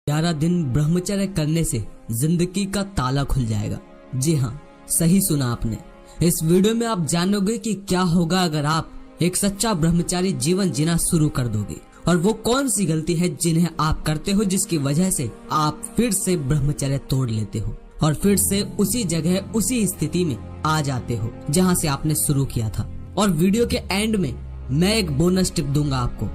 11 दिन ब्रह्मचर्य करने से जिंदगी का ताला खुल जाएगा। जी हाँ, सही सुना आपने। इस वीडियो में आप जानोगे कि क्या होगा अगर आप एक सच्चा ब्रह्मचारी जीवन जीना शुरू कर दोगे, और वो कौन सी गलती है जिन्हें आप करते हो जिसकी वजह से आप फिर से ब्रह्मचर्य तोड़ लेते हो और फिर से उसी जगह उसी स्थिति में आ जाते हो जहाँ से आपने शुरू किया था। और वीडियो के एंड में मैं एक बोनस टिप दूंगा आपको।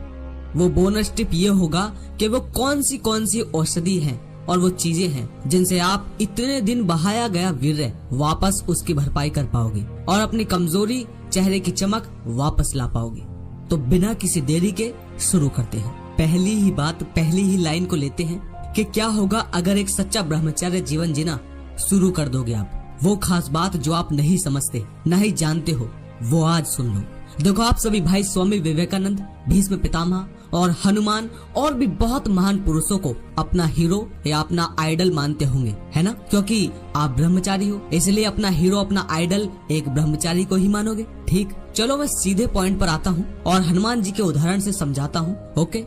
वो बोनस टिप ये होगा कि वो कौन सी औषधि है और वो चीजें हैं जिनसे आप इतने दिन बहाया गया वीर्य वापस उसकी भरपाई कर पाओगे और अपनी कमजोरी चेहरे की चमक वापस ला पाओगे। तो बिना किसी देरी के शुरू करते हैं। पहली ही लाइन को लेते हैं कि क्या होगा अगर एक सच्चा ब्रह्मचर्य जीवन जीना शुरू कर दोगे आप। वो खास बात जो आप नहीं समझते, नहीं जानते हो, वो आज सुन लो। देखो, आप सभी भाई स्वामी विवेकानंद, भीष्म पितामह और हनुमान और भी बहुत महान पुरुषों को अपना हीरो या अपना आइडल मानते होंगे, है ना? क्योंकि आप ब्रह्मचारी हो, इसलिए अपना हीरो, अपना आइडल एक ब्रह्मचारी को ही मानोगे। ठीक, चलो मैं सीधे पॉइंट पर आता हूँ और हनुमान जी के उदाहरण से समझाता हूँ। ओके,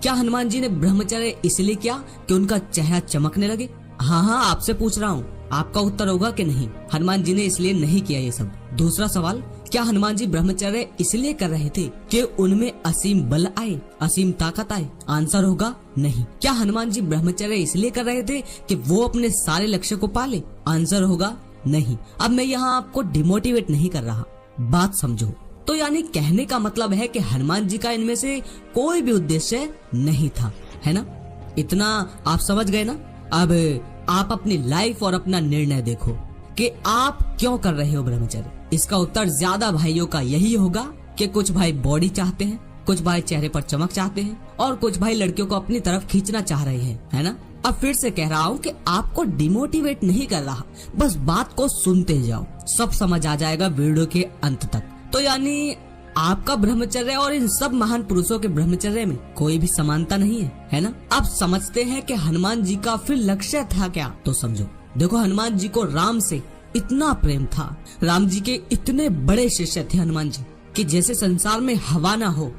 क्या हनुमान जी ने ब्रह्मचर्य इसलिए किया कि उनका चेहरा चमकने लगे? हाँ, आपसे पूछ रहा हूँ, आपका उत्तर होगा कि नहीं, हनुमान जी ने इसलिए नहीं किया ये सब। दूसरा सवाल, क्या हनुमान जी ब्रह्मचर्य इसलिए कर रहे थे कि उनमें असीम बल आए, असीम ताकत आए? आंसर होगा नहीं। क्या हनुमान जी ब्रह्मचर्य इसलिए कर रहे थे कि वो अपने सारे लक्ष्य को पाले? आंसर होगा नहीं। अब मैं यहाँ आपको डिमोटिवेट नहीं कर रहा, बात समझो। तो यानी कहने का मतलब है कि हनुमान जी का इनमें से कोई भी उद्देश्य नहीं था, है ना? इतना आप समझ गए ना? अब आप अपनी लाइफ और अपना निर्णय देखो कि आप क्यों कर रहे हो ब्रह्मचर्य। इसका उत्तर ज्यादा भाइयों का यही होगा कि कुछ भाई बॉडी चाहते हैं, कुछ भाई चेहरे पर चमक चाहते हैं और कुछ भाई लड़कियों को अपनी तरफ खींचना चाह रहे हैं, है ना? अब फिर से कह रहा हूँ कि आपको डिमोटिवेट नहीं कर रहा, बस बात को सुनते जाओ, सब समझ आ जाएगा वीडियो के अंत तक। तो यानी आपका ब्रह्मचर्य और इन सब महान पुरुषों के ब्रह्मचर्य में कोई भी समानता नहीं है ना? आप समझते हैं कि हनुमान जी का फिर लक्ष्य था क्या? तो समझो, देखो, हनुमान जी को राम से इतना प्रेम था, राम जी के इतने बड़े शिष्य थे हनुमान जी, कि जैसे संसार में हवा ना हो,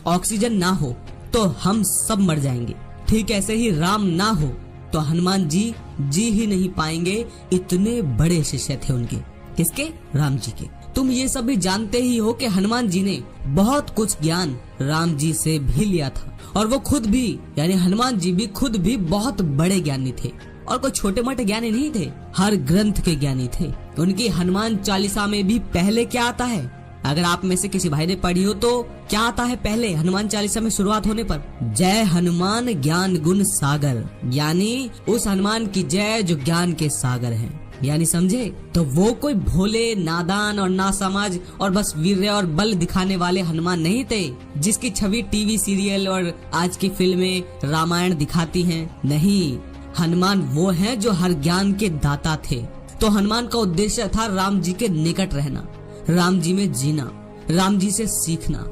ऑक्सीजन ना हो तो हम सब मर जाएंगे, ठीक ऐसे ही राम ना हो तो हनुमान जी जी ही नहीं पाएंगे। इतने बड़े शिष्य थे उनके। किसके? राम जी के। तुम ये सब भी जानते ही हो कि हनुमान जी ने बहुत कुछ ज्ञान राम जी से भी लिया था, और वो खुद भी, यानी हनुमान जी भी खुद भी बहुत बड़े ज्ञानी थे, और कोई छोटे मोटे ज्ञानी नहीं थे, हर ग्रंथ के ज्ञानी थे। उनकी हनुमान चालीसा में भी पहले क्या आता है? अगर आप में से किसी भाई ने पढ़ी हो तो क्या आता है पहले हनुमान चालीसा में शुरुआत होने पर? जय हनुमान ज्ञान गुण सागर, यानी उस हनुमान की जय जो ज्ञान के सागर हैं। यानी समझे? तो वो कोई भोले, नादान और नासमझ और बस वीर्य और बल दिखाने वाले हनुमान नहीं थे जिसकी छवि टीवी सीरियल और आज की फिल्में रामायण दिखाती हैं। नहीं, हनुमान वो हैं जो हर ज्ञान के दाता थे। तो हनुमान का उद्देश्य था राम जी के निकट रहना, राम जी में जीना, राम जी से सीखना,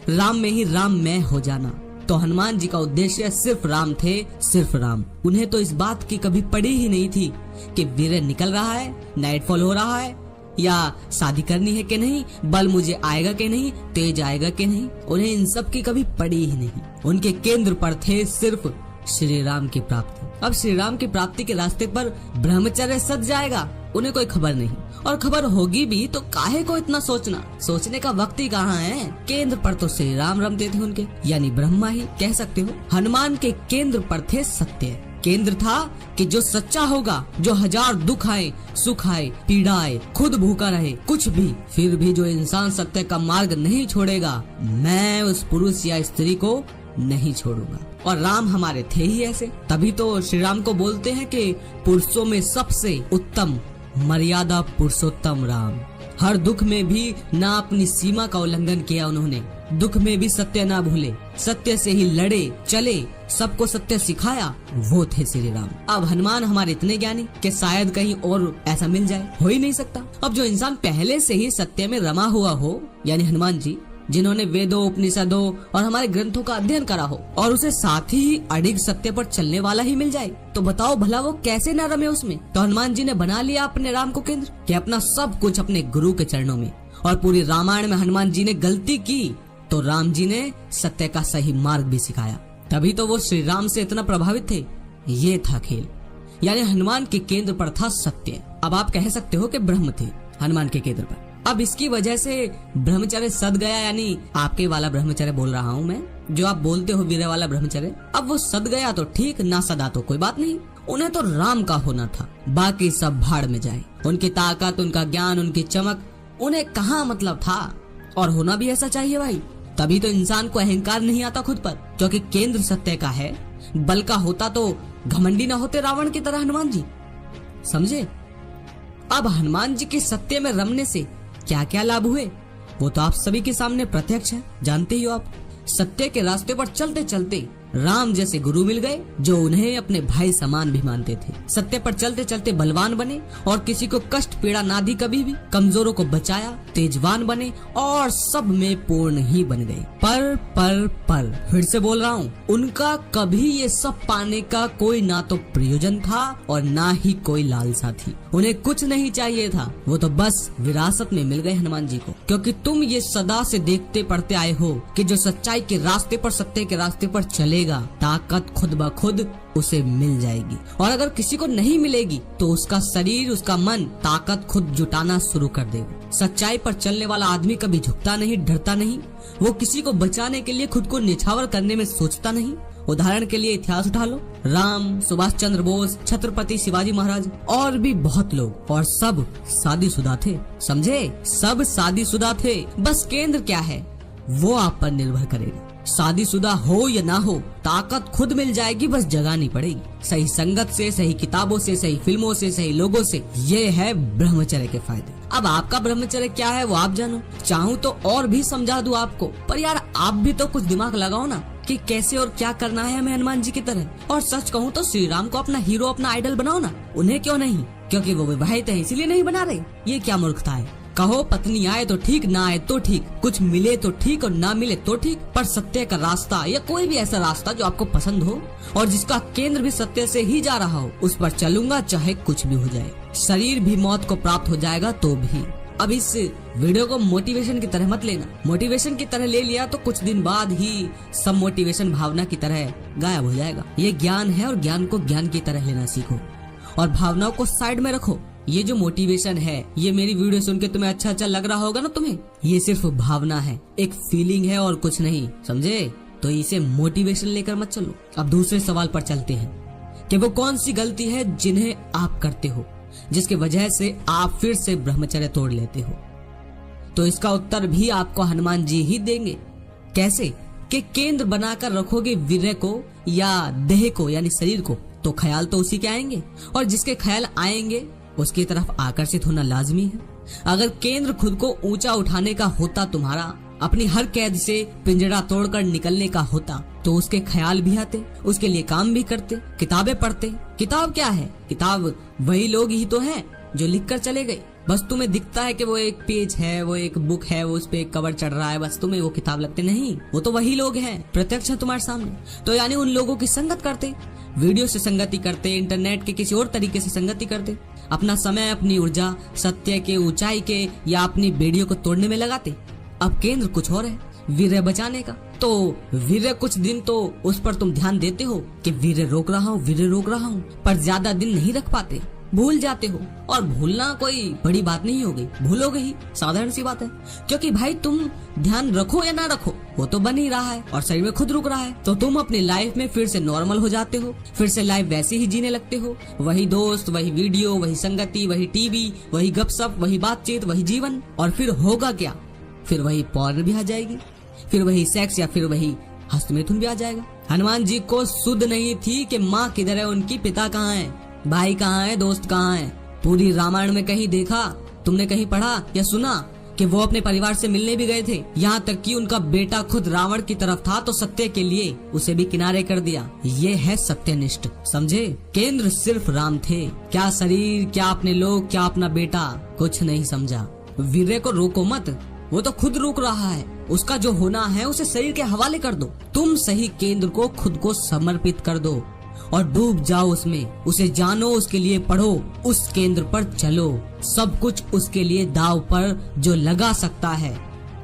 राम में ही राम में हो जाना। तो हनुमान जी का उद्देश्य सिर्फ राम थे, सिर्फ राम। उन्हें तो इस बात की कभी पड़ी ही नहीं थी कि वीर्य निकल रहा है, नाइटफॉल हो रहा है, या शादी करनी है कि नहीं, बल मुझे आएगा कि नहीं, तेज आएगा कि नहीं। उन्हें इन सब की कभी पड़ी ही नहीं। उनके केंद्र पर थे सिर्फ श्री राम की प्राप्ति। अब श्री राम की प्राप्ति के रास्ते पर ब्रह्मचर्य सज जाएगा, उन्हें कोई खबर नहीं, और खबर होगी भी तो काहे को इतना सोचना? सोचने का वक्त ही कहाँ है? केंद्र पर तो श्री राम रमते थे उनके, यानी ब्रह्मा ही कह सकते हो। हनुमान के केंद्र पर थे सत्य। केंद्र था कि जो सच्चा होगा, जो हजार दुख आए, सुख आए, पीड़ा आए, खुद भूखा रहे, कुछ भी, फिर भी जो इंसान सत्य का मार्ग नहीं छोड़ेगा, मैं उस पुरुष या स्त्री को नहीं छोड़ूंगा। और राम हमारे थे ही ऐसे। तभी तो श्री राम को बोलते हैं कि पुरुषों में सबसे उत्तम, मर्यादा पुरुषोत्तम राम। हर दुख में भी ना अपनी सीमा का उल्लंघन किया उन्होंने, दुख में भी सत्य ना भूले, सत्य से ही लड़े चले, सबको सत्य सिखाया, वो थे श्री राम। अब हनुमान हमारे इतने ज्ञानी कि शायद कहीं और ऐसा मिल जाए, हो ही नहीं सकता। अब जो इंसान पहले से ही सत्य में रमा हुआ हो, यानी हनुमान जी, जिन्होंने वेदों, उपनिषदों और हमारे ग्रंथों का अध्ययन करा हो, और उसे साथ ही अडिग सत्य पर चलने वाला ही मिल जाए, तो बताओ भला वो कैसे न रमे उसमें? तो हनुमान जी ने बना लिया अपने राम को केंद्र, कि अपना सब कुछ अपने गुरु के चरणों में। और पूरी रामायण में हनुमान जी ने गलती की तो राम जी ने सत्य का सही मार्ग भी सिखाया। तभी तो वो श्री राम से इतना प्रभावित थे, ये था खेल, यानी हनुमान के केंद्र पर था सत्य। अब आप कह सकते हो कि ब्रह्म थे हनुमान के केंद्र पर। अब इसकी वजह से ब्रह्मचर्य सद गया, यानी आपके वाला ब्रह्मचर्य बोल रहा हूँ मैं, जो आप बोलते हो वीर वाला ब्रह्मचर्य। अब वो सद गया तो ठीक, ना सदा तो कोई बात नहीं। उन्हें तो राम का होना था, बाकी सब भाड़ में जाए। उनकी ताकत, उनका ज्ञान, उनकी चमक, उन्हें कहाँ मतलब था। और होना भी ऐसा चाहिए भाई, तभी तो इंसान को अहंकार नहीं आता खुद पर, क्योंकि केंद्र सत्य का है। बल का होता तो घमंडी ना होते रावण की तरह हनुमान जी, समझे। अब हनुमान जी के सत्य में रमने से क्या क्या लाभ हुए वो तो आप सभी के सामने प्रत्यक्ष है, जानते ही हो आप। सत्य के रास्ते पर चलते चलते राम जैसे गुरु मिल गए, जो उन्हें अपने भाई समान भी मानते थे। सत्य पर चलते चलते बलवान बने और किसी को कष्ट पीड़ा ना दी कभी भी। कमजोरों को बचाया, तेजवान बने और सब में पूर्ण ही बन गए। पर फिर से बोल रहा हूँ, उनका कभी ये सब पाने का कोई ना तो प्रयोजन था और ना ही कोई लालसा थी। उन्हें कुछ नहीं चाहिए था, वो तो बस विरासत में मिल गए हनुमान जी को। क्योंकि तुम ये सदा से देखते पढ़ते आए हो कि जो सच्चाई के रास्ते पर, सत्य के रास्ते पर चलेगा, ताकत खुद ब खुद उसे मिल जाएगी। और अगर किसी को नहीं मिलेगी तो उसका शरीर, उसका मन ताकत खुद जुटाना शुरू कर देगा। सच्चाई पर चलने वाला आदमी कभी झुकता नहीं, डरता नहीं। वो किसी को बचाने के लिए खुद को निछावर करने में सोचता नहीं। उदाहरण के लिए इतिहास उठा लो, राम, सुभाष चंद्र बोस, छत्रपति शिवाजी महाराज और भी बहुत लोग, और सब शादीशुदा थे, समझे, सब शादीशुदा थे। बस केंद्र क्या है वो आप पर निर्भर करेगा। शादीशुदा हो या ना हो, ताकत खुद मिल जाएगी, बस जगानी पड़ेगी। सही संगत से, सही किताबों से, सही फिल्मों से, सही लोगों से। ये है ब्रह्मचर्य के फायदे। अब आपका ब्रह्मचर्य क्या है वो आप जानो। चाहूँ तो और भी समझा दूं आपको, पर यार आप भी तो कुछ दिमाग लगाओ ना कि कैसे और क्या करना है हमें हनुमान जी की तरह। और सच कहूँ तो श्री राम को अपना हीरो, अपना आइडल बनाओ ना। उन्हें क्यों नहीं? क्योंकि वो विवाहित है इसीलिए नहीं बना रहे। ये क्या मूर्खता है। कहो पत्नी आए तो ठीक, ना आए तो ठीक, कुछ मिले तो ठीक और ना मिले तो ठीक, पर सत्य का रास्ता या कोई भी ऐसा रास्ता जो आपको पसंद हो और जिसका केंद्र भी सत्य से ही जा रहा हो, उस पर चलूंगा चाहे कुछ भी हो जाए। शरीर भी मौत को प्राप्त हो जाएगा तो भी। अब इस वीडियो को मोटिवेशन की तरह मत लेना। मोटिवेशन की तरह ले लिया तो कुछ दिन बाद ही सब मोटिवेशन भावना की तरह गायब हो जाएगा। ये ज्ञान है और ज्ञान को ज्ञान की तरह लेना सीखो और भावनाओं को साइड में रखो। ये जो मोटिवेशन है, ये मेरी वीडियो सुन के तुम्हें अच्छा लग रहा होगा ना तुम्हें, ये सिर्फ भावना है, एक फीलिंग है और कुछ नहीं, समझे। तो इसे मोटिवेशन लेकर मत चलो। अब दूसरे सवाल पर चलते हैं कि वो कौन सी गलती है जिन्हें आप करते हो, जिसकी वजह से आप फिर से ब्रह्मचर्य तोड़ लेते हो। तो इसका उत्तर भी आपको हनुमान जी ही देंगे। कैसे? कि केंद्र बनाकर रखोगे वीर्य को या देह को, यानी शरीर को, तो ख्याल तो उसी के आएंगे और जिसके ख्याल आएंगे उसकी तरफ आकर्षित होना लाजमी है। अगर केंद्र खुद को ऊंचा उठाने का होता, तुम्हारा अपनी हर कैद से पिंजरा तोड़कर निकलने का होता, तो उसके ख्याल भी आते, उसके लिए काम भी करते, किताबें पढ़ते। किताब क्या है? किताब वही लोग ही तो हैं जो लिख कर चले गए। बस तुम्हें दिखता है कि वो एक पेज है, वो एक बुक है, वो उस पे एक कवर चढ़ रहा है, बस तुम्हें वो किताब लगते नहीं। वो तो वही लोग हैं, प्रत्यक्ष है तुम्हारे सामने। तो यानी उन लोगों की संगत करते, वीडियो से संगति करते, इंटरनेट के किसी और तरीके से संगति करते, अपना समय, अपनी ऊर्जा सत्य के, ऊंचाई के या अपनी बेड़ियों को तोड़ने में लगाते। अब केंद्र कुछ और है, वीर्य बचाने का। तो वीर्य कुछ दिन तो उस पर तुम ध्यान देते हो कि वीर्य रोक रहा हूँ, वीर्य रोक रहा हूँ, पर ज्यादा दिन नहीं रख पाते, भूल जाते हो। और भूलना कोई बड़ी बात नहीं हो गई, भूलोगे ही, साधारण सी बात है। क्योंकि भाई तुम ध्यान रखो या ना रखो, वो तो बन ही रहा है और शरीर में खुद रुक रहा है। तो तुम अपनी लाइफ में फिर से नॉर्मल हो जाते हो, फिर से लाइफ वैसे ही जीने लगते हो। वही दोस्त, वही वीडियो, वही संगति, वही टीवी, वही गपशप, वही बातचीत, वही जीवन। और फिर होगा क्या? फिर वही पॉर्न भी आ जाएगी, फिर वही सेक्स या फिर वही हस्तमैथुन भी आ जाएगा। हनुमान जी को सुध नहीं थी कि माँ किधर है उनकी, पिता कहाँ है, भाई कहाँ है, दोस्त कहाँ है। पूरी रामायण में कहीं देखा तुमने, कहीं पढ़ा या सुना कि वो अपने परिवार से मिलने भी गए थे? यहाँ तक कि उनका बेटा खुद रावण की तरफ था तो सत्य के लिए उसे भी किनारे कर दिया। ये है सत्यनिष्ठ, समझे। केंद्र सिर्फ राम थे, क्या शरीर, क्या अपने लोग, क्या अपना बेटा, कुछ नहीं समझा। वीर्य को रोको मत, वो तो खुद रुक रहा है। उसका जो होना है उसे शरीर के हवाले कर दो। तुम सही केंद्र को खुद को समर्पित कर दो और डूब जाओ उसमें। उसे जानो, उसके लिए पढ़ो, उस केंद्र पर चलो। सब कुछ उसके लिए दाव पर जो लगा सकता है,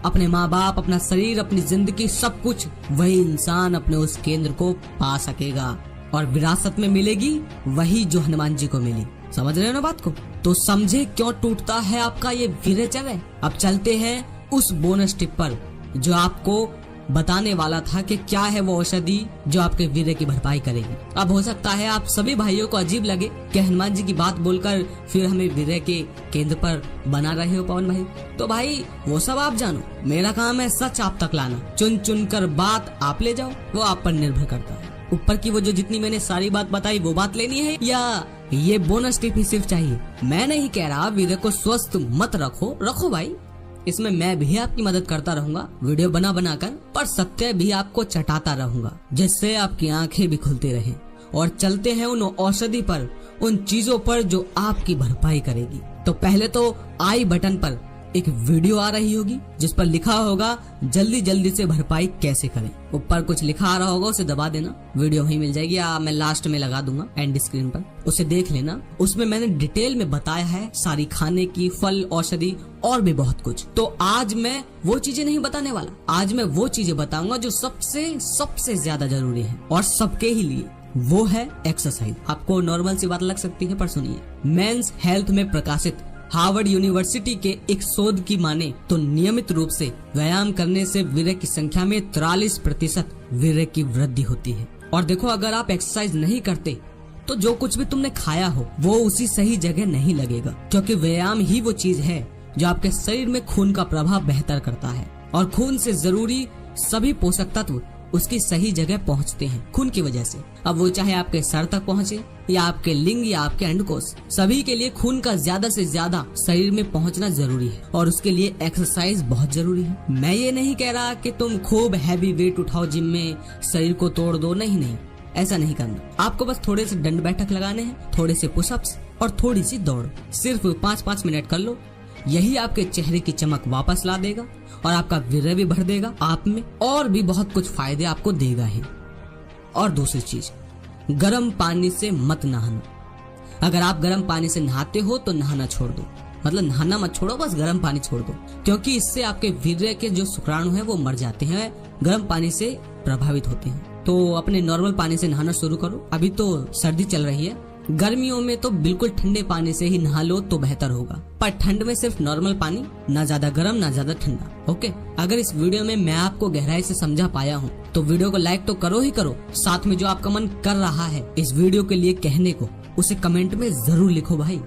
अपने माँ बाप, अपना शरीर, अपनी जिंदगी, सब कुछ, वही इंसान अपने उस केंद्र को पा सकेगा। और विरासत में मिलेगी वही जो हनुमान जी को मिली। समझ रहे हो ना बात को? तो समझे क्यों टूटता है आपका ये वीर्यचर्य। अब चलते हैं उस बोनस टिप पर जो आपको बताने वाला था कि क्या है वो औषधि जो आपके वीर्य की भरपाई करेगी। अब हो सकता है आप सभी भाइयों को अजीब लगे कि हनुमान जी की बात बोलकर फिर हमें वीर्य के केंद्र पर बना रहे हो पवन भाई। तो भाई वो सब आप जानो, मेरा काम है सच आप तक लाना। चुन चुन कर बात आप ले जाओ, वो आप पर निर्भर करता है। ऊपर की वो जो जितनी मैंने सारी बात बताई वो बात लेनी है या ये बोनस टिप ही सिर्फ चाहिए। मैं नहीं कह रहा वीर्य को स्वस्थ मत रखो भाई, इसमें मैं भी आपकी मदद करता रहूंगा वीडियो बना कर, पर सत्य भी आपको चटाता रहूंगा जिससे आपकी आंखें भी खुलती रहें। और चलते हैं उन औषधि पर, उन चीजों पर जो आपकी भरपाई करेगी। तो पहले तो आई बटन पर एक वीडियो आ रही होगी जिस पर लिखा होगा जल्दी से भरपाई कैसे करें। ऊपर कुछ लिखा आ रहा होगा, उसे दबा देना, वीडियो वहीं मिल जाएगी या मैं लास्ट में लगा दूंगा एंड स्क्रीन पर, उसे देख लेना। उसमें मैंने डिटेल में बताया है सारी खाने की, फल, औषधि और भी बहुत कुछ। तो आज मैं वो चीजें नहीं बताने वाला, आज मैं वो चीजें बताऊंगा जो सबसे ज्यादा जरूरी है और सबके ही लिए। वो है एक्सरसाइज। आपको नॉर्मल सी बात लग सकती है पर सुनिए, मेंस हेल्थ में प्रकाशित हार्वर्ड यूनिवर्सिटी के एक शोध की माने तो नियमित रूप से व्यायाम करने से वीर्य की संख्या में 43% वीर्य की वृद्धि होती है। और देखो, अगर आप एक्सरसाइज नहीं करते तो जो कुछ भी तुमने खाया हो वो उसी सही जगह नहीं लगेगा, क्योंकि व्यायाम ही वो चीज है जो आपके शरीर में खून का प्रभाव बेहतर करता है और खून से जरूरी सभी पोषक तत्व उसकी सही जगह पहुंचते हैं खून की वजह से। अब वो चाहे आपके सर तक पहुंचे या आपके लिंग या आपके अंडकोश, सभी के लिए खून का ज्यादा से ज्यादा शरीर में पहुंचना जरूरी है और उसके लिए एक्सरसाइज बहुत जरूरी है। मैं ये नहीं कह रहा कि तुम खूब हैवी वेट उठाओ जिम में, शरीर को तोड़ दो, नहीं, ऐसा नहीं करना। आपको बस थोड़े से दंड बैठक लगाने हैं, थोड़े से पुशअप्स और थोड़ी सी दौड़, सिर्फ 5-5 मिनट कर लो। यही आपके चेहरे की चमक वापस ला देगा और आपका वीर्य भी भर देगा आप में, और भी बहुत कुछ फायदे आपको देगा ही। और दूसरी चीज, गर्म पानी से मत नहाना। अगर आप गर्म पानी से नहाते हो तो नहाना छोड़ दो, मतलब नहाना मत छोड़ो, बस गर्म पानी छोड़ दो, क्योंकि इससे आपके वीर्य के जो शुक्राणु हैं वो मर जाते हैं, गर्म पानी से प्रभावित होते हैं। तो अपने नॉर्मल पानी से नहाना शुरू करो। अभी तो सर्दी चल रही है, गर्मियों में तो बिल्कुल ठंडे पानी से ही नहा लो तो बेहतर होगा, पर ठंड में सिर्फ नॉर्मल पानी, ना ज्यादा गर्म ना ज्यादा ठंडा। ओके, अगर इस वीडियो में मैं आपको गहराई से समझा पाया हूँ तो वीडियो को लाइक तो करो ही करो, साथ में जो आपका मन कर रहा है इस वीडियो के लिए कहने को, उसे कमेंट में जरूर लिखो भाई।